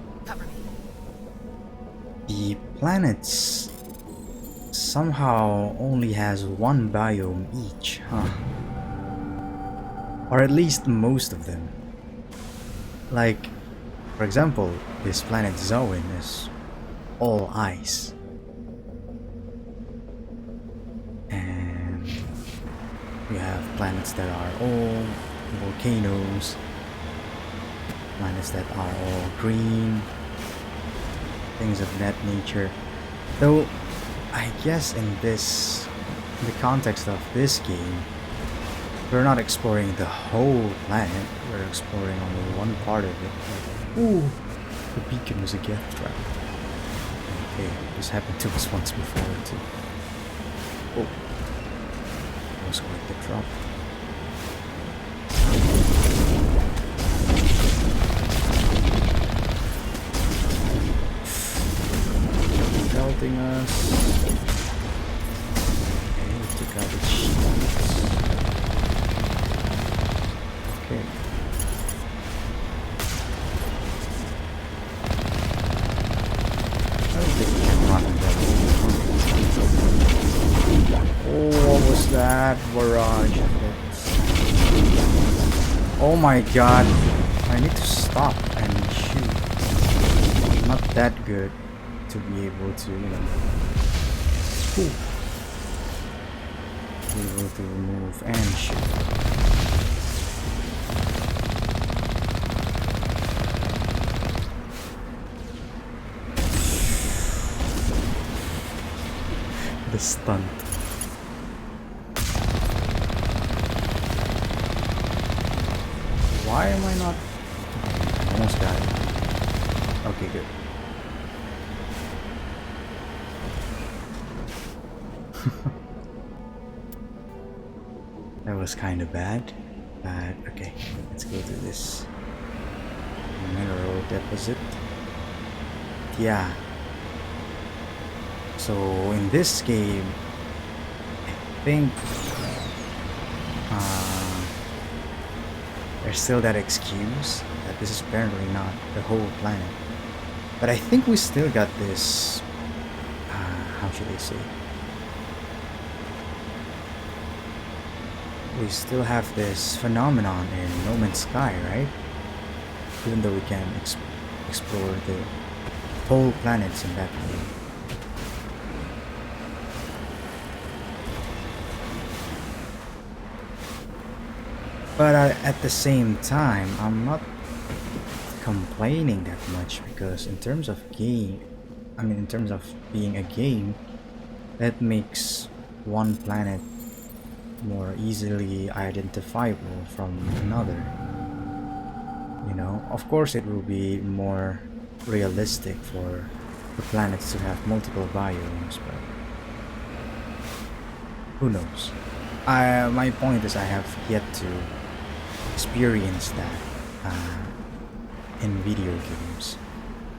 the planets somehow only has one biome each, or at least most of them. Like, for example, this planet Zoin is all ice, and we have planets that are all volcanoes, planets that are all green, things of that nature. Though, I guess in the context of this game, we're not exploring the whole planet, we're exploring only one part of it. Ooh, the beacon was a death trap. Okay, this happened to us once before too. Oh, that was quite the drop. Pelting us. Okay, took out its shields. Okay. I don't think we can run that over. Oh, what was that? Barrage effects. Oh my god. I need to stop and shoot. I'm not that good to be able to, be able to move and shoot. The stunt. Why am I not? Almost got it. Okay, good. That was kind of bad, but okay, let's go to this mineral deposit. Yeah. So in this game, I think there's still that excuse that this is apparently not the whole planet. But I think we still got this, how should I say? We still have this phenomenon in No Man's Sky, right? Even though we can explore the whole planets in that way. But at the same time, I'm not complaining that much because in terms of in terms of being a game, that makes one planet more easily identifiable from another. Of course it will be more realistic for the planets to have multiple biomes, but who knows? My point is I have yet to experience that in video games.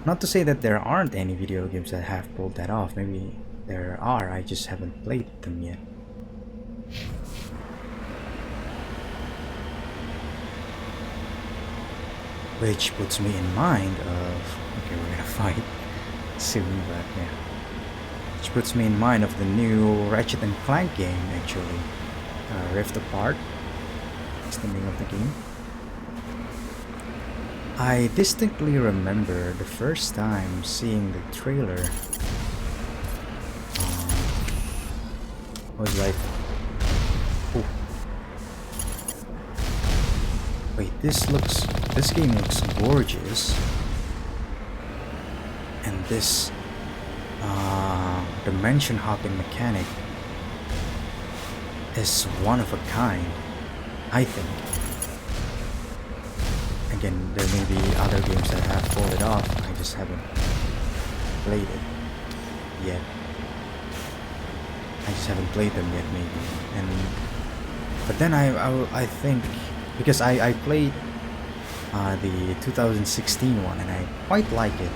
Not to say that there aren't any video games that have pulled that off. Maybe there are, I just haven't played them yet. Which puts me in mind of... Okay, we're gonna fight soon, but yeah. Which puts me in mind of the new Ratchet and Clank game, actually. Rift Apart. That's the name of the game. I distinctly remember the first time seeing the trailer. I was like, oh. Wait, this game looks gorgeous. And this dimension hopping mechanic is one of a kind, I think. Again, there may be other games that have pulled it off, I just haven't played it yet. I just haven't played them yet, maybe. But then I think, because I played the 2016 one and I quite like it.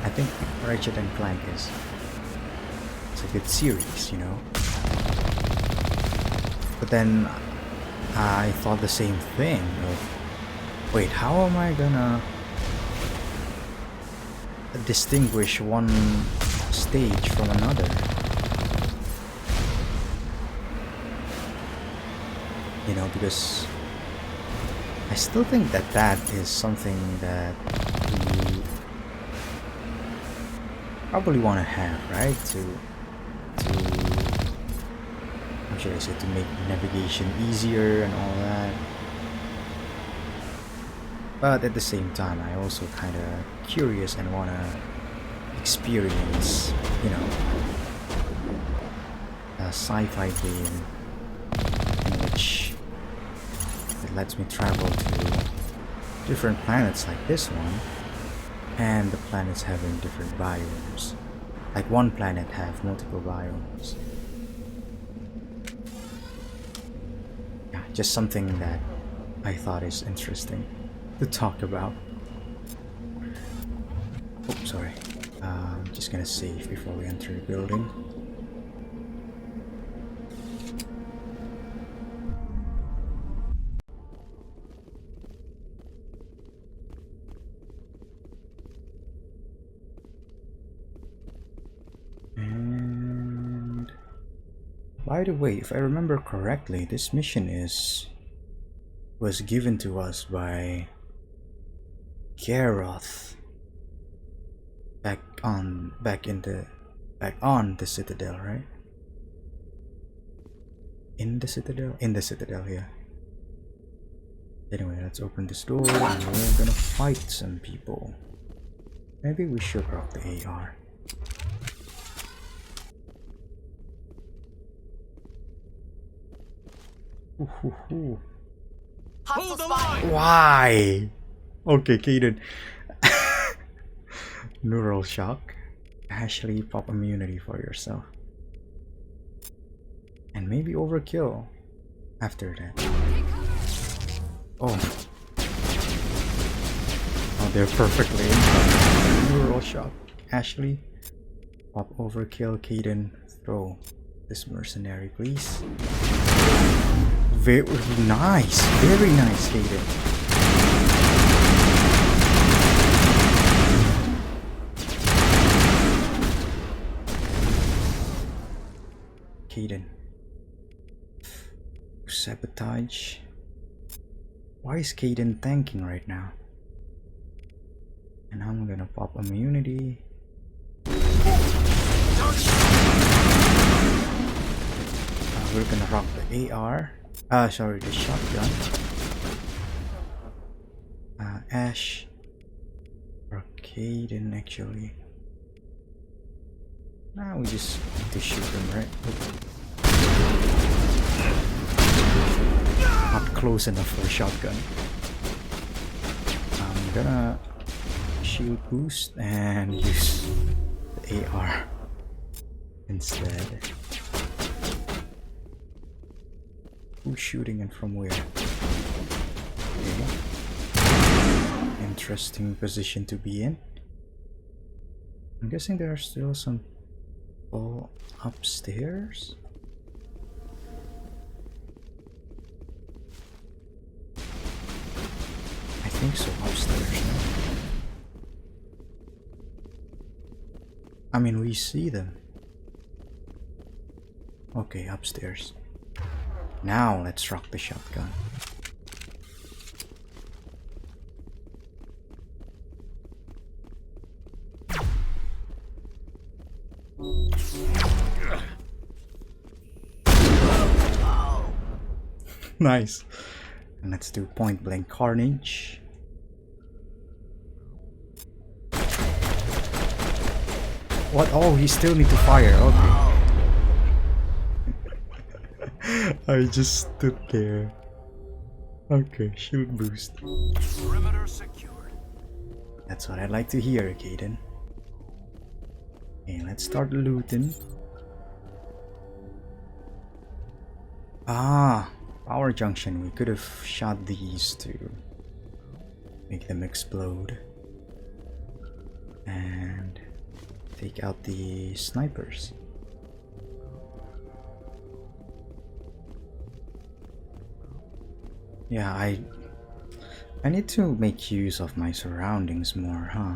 I think Ratchet and Clank is a good series, But then I thought the same thing of, wait, how am I gonna distinguish one stage from another? Because I still think that is something that we probably want to have, right? To how should I say, to make navigation easier and all that. But at the same time, I also kind of curious and want to experience, you know, a sci-fi game in which it lets me travel to different planets like this one, and the planets having different biomes. Like one planet have multiple biomes. Yeah, just something that I thought is interesting to talk about. Oh, sorry. I'm just gonna save before we enter the building. And by the way, if I remember correctly, this mission was given to us by Garroth back on the Citadel, right? In the Citadel? In the Citadel, yeah. Anyway, let's open this door and we're gonna fight some people. Maybe we should rock the AR. Hold the line! Why? Okay, Kaden. Neural shock. Ashley, pop immunity for yourself. And maybe overkill after that. Oh. Oh, they're perfectly in. Neural shock. Ashley, pop overkill. Kaden, throw this mercenary, please. Very nice. Very nice, Kaden. Kaden. Sabotage. Why is Kaden tanking right now? And I'm gonna pop immunity. We're gonna rock the AR. Sorry, the shotgun. Ash. Or Kaden, actually. Now we just need to shoot them, right? Not close enough for a shotgun. I'm gonna shield boost and use the AR instead. Who's shooting and from where? Okay. Interesting position to be in. I'm guessing there are still some people upstairs. I think so, upstairs. I mean, we see them. Okay, upstairs. Now let's rock the shotgun. Nice. And let's do point blank carnage. What? Oh, he still need to fire. Okay. I just stood there. Okay, shield boost. Perimeter secured. That's what I'd like to hear, Kaden. Okay, let's start looting. Ah, power junction. We could have shot these to make them explode. And take out the snipers. Yeah, I need to make use of my surroundings more, huh?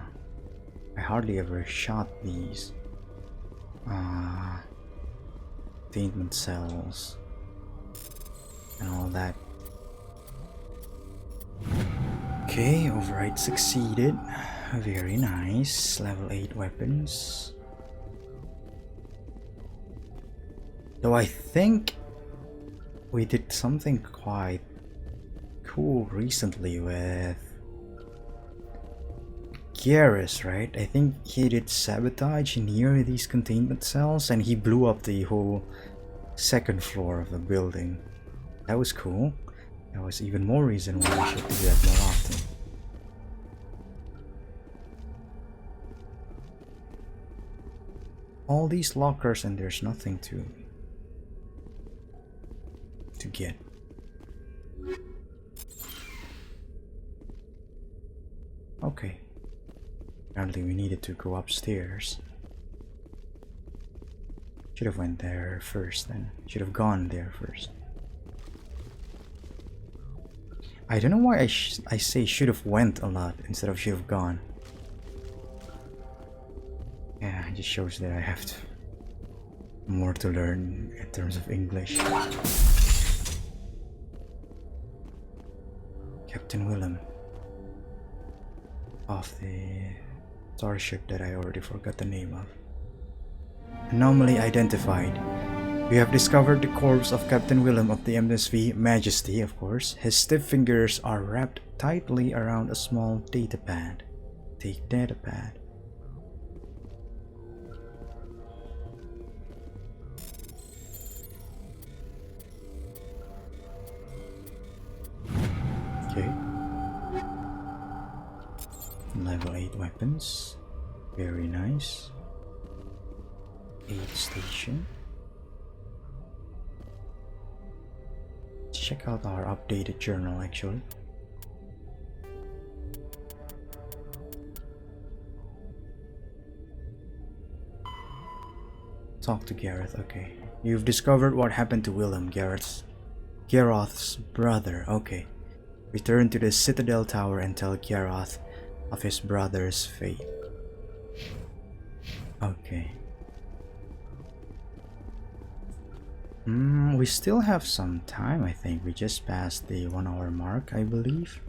I hardly ever shot these. Containment cells and all that. Okay, override succeeded. Very nice. Level 8 weapons. Though I think we did something quite cool recently with Garrus, right? I think he did sabotage near these containment cells and he blew up the whole second floor of the building. That was cool. That was even more reason why I should do that more often. All these lockers and there's nothing to get. Okay. Apparently we needed to go upstairs. Should have went there first then. Should have gone there first. I don't know why I say should have went a lot instead of should have gone. Yeah, it just shows that I have more to learn in terms of English. Captain Willem of the starship that I already forgot the name of. Anomaly identified. We have discovered the corpse of Captain Willem of the MSV Majesty, of course. His stiff fingers are wrapped tightly around a small datapad. Take datapad. Okay. Level 8 weapons. Very nice. 8 station. Let's check out our updated journal actually. Talk to Gareth, okay. You've discovered what happened to Willem, Garroth's brother, okay. Return to the Citadel Tower and tell Garroth of his brother's fate. Okay. We still have some time, I think. We just passed the 1 hour mark, I believe.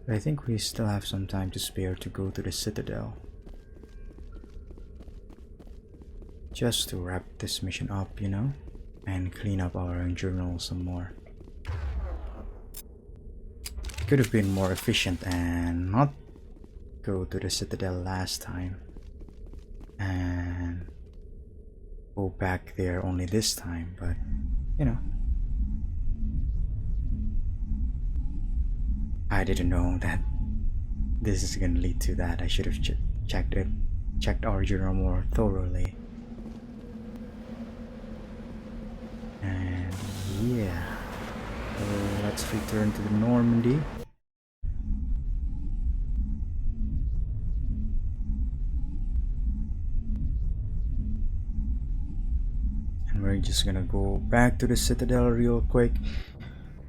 But I think we still have some time to spare to go to the Citadel. Just to wrap this mission up, you know, and clean up our own journal some more. Could have been more efficient and not go to the Citadel last time and go back there only this time, but you know, I didn't know that this is gonna lead to that. I should have checked our journal more thoroughly. And yeah, so let's return to the Normandy. And we're just gonna go back to the Citadel real quick.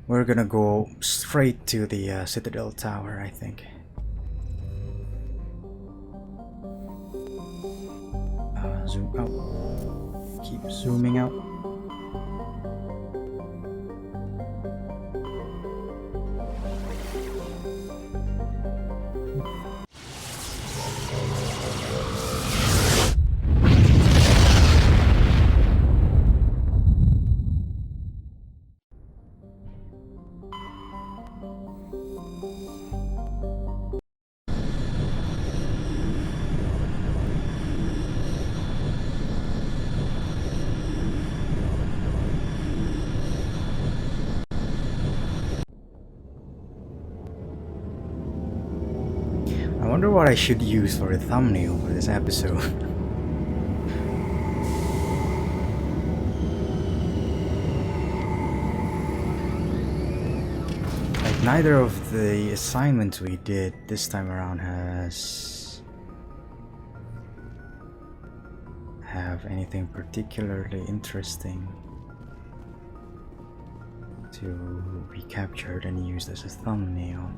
We're gonna go straight to the Citadel Tower, I think. Zoom out. Keep zooming out. I wonder what I should use for a thumbnail for this episode. Like neither of the assignments we did this time around have anything particularly interesting to be captured and used as a thumbnail.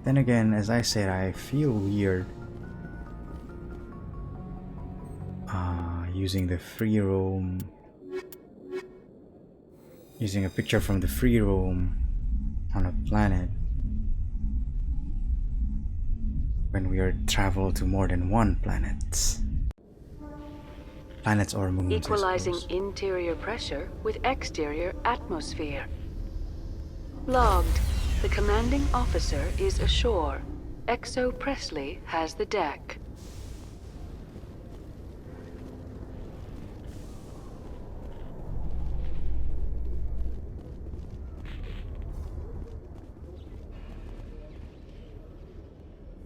Then again, as I said, I feel weird using the free roam, using a picture from the free roam on a planet when we are travel to more than one planets or moons. Equalizing interior pressure with exterior atmosphere. Logged. The commanding officer is ashore. Exo Presley has the deck.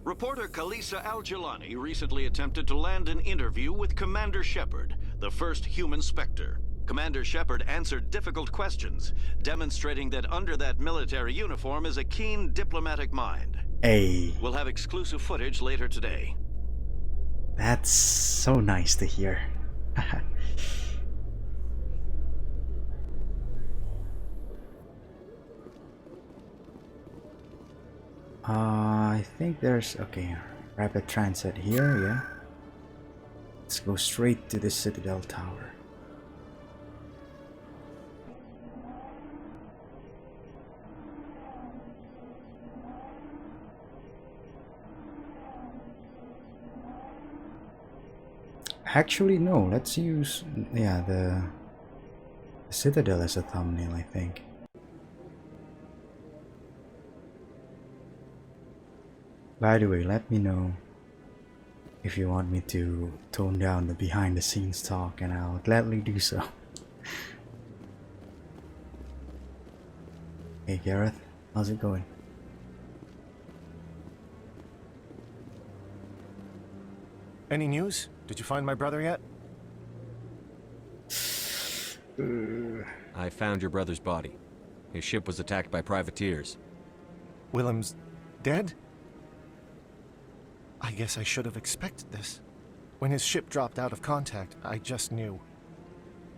Reporter Kalisa Al-Jilani recently attempted to land an interview with Commander Shepard, the first human Spectre. Commander Shepard answered difficult questions, demonstrating that under that military uniform is a keen diplomatic mind. Hey, We'll have exclusive footage later today. that's so nice to hear. I think there's, okay, rapid transit here, yeah. Let's go straight to the Citadel Tower. Actually, no, let's use, yeah, the Citadel as a thumbnail, I think. By the way, let me know if you want me to tone down the behind the scenes talk, and I'll gladly do so. Hey Gareth, how's it going? Any news? Did you find my brother yet? I found your brother's body. His ship was attacked by privateers. Willem's dead? I guess I should have expected this. When his ship dropped out of contact, I just knew.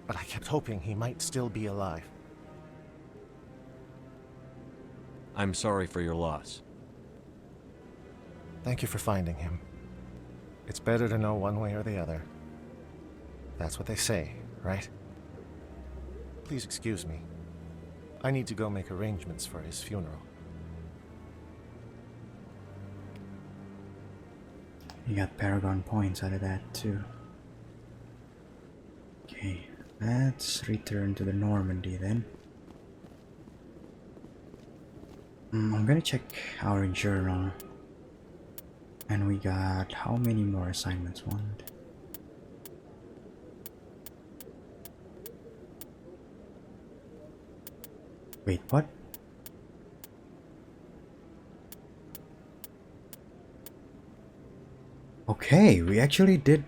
But I kept hoping he might still be alive. I'm sorry for your loss. Thank you for finding him. It's better to know one way or the other. That's what they say, right? Please excuse me. I need to go make arrangements for his funeral. You got Paragon points out of that too. Okay, let's return to the Normandy then. I'm gonna check our journal. And we got how many more assignments? One. Wait, what? Okay, we actually did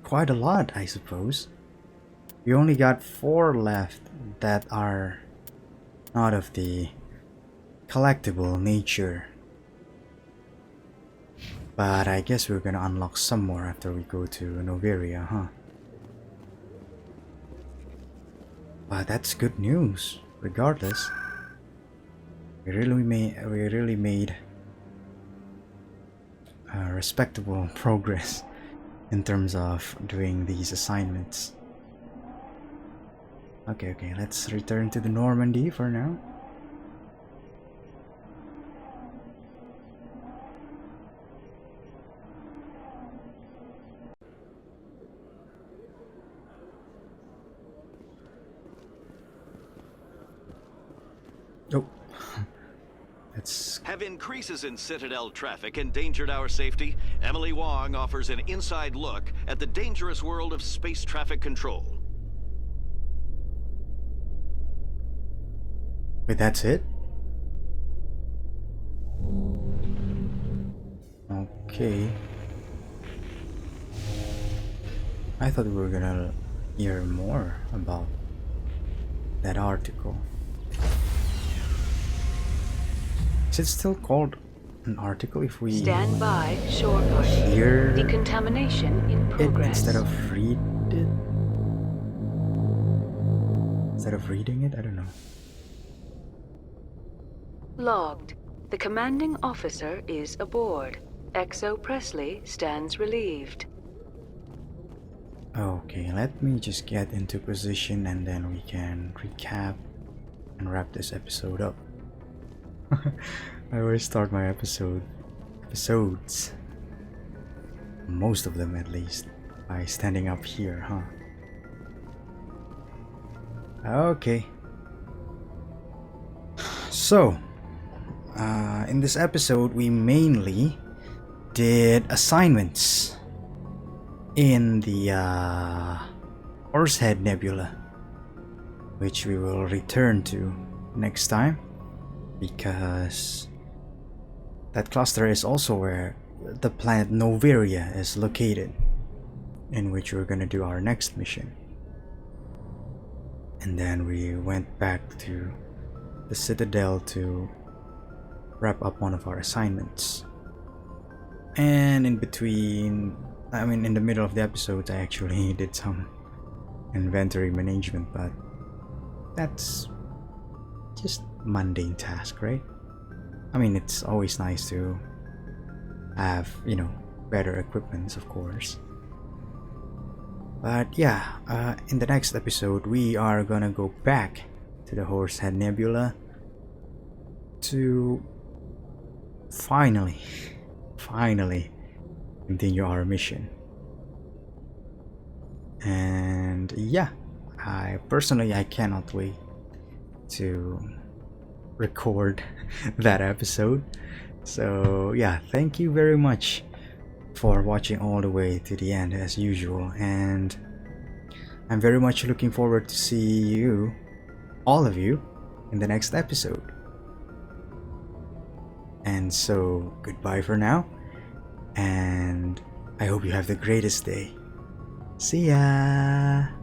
quite a lot, I suppose. We only got 4 left that are not of the collectible nature. But I guess we're gonna unlock some more after we go to Noveria, huh? But that's good news, regardless. We really made respectable progress in terms of doing these assignments. Okay, let's return to the Normandy for now. Oh, Have increases in Citadel traffic endangered our safety? Emily Wong offers an inside look at the dangerous world of space traffic control. wait, that's it? Okay. I thought we were gonna hear more about that article. Is it still called an article if we Stand by, shore party. hear Decontamination in it progress. instead of read it? Instead of reading it? I don't know. Logged. The commanding officer is aboard. Exo Presley stands relieved. Okay, let me just get into position and then we can recap and wrap this episode up. I always start my episodes, most of them at least, by standing up here, huh? Okay. So, in this episode, we mainly did assignments in the Horse Head Nebula, which we will return to next time, because that cluster is also where the planet Noveria is located, in which we're gonna do our next mission. And then we went back to the Citadel to wrap up one of our assignments. And in between, in the middle of the episode, I actually did some inventory management, but that's just mundane task, right? It's always nice to have, better equipments, of course. But yeah, in the next episode, we are gonna go back to the Horse Head Nebula to finally continue our mission. And yeah, I cannot wait to record that episode. So yeah, thank you very much for watching all the way to the end as usual, and I'm very much looking forward to see you, all of you, in the next episode. And so goodbye for now, and I hope you have the greatest day. See ya!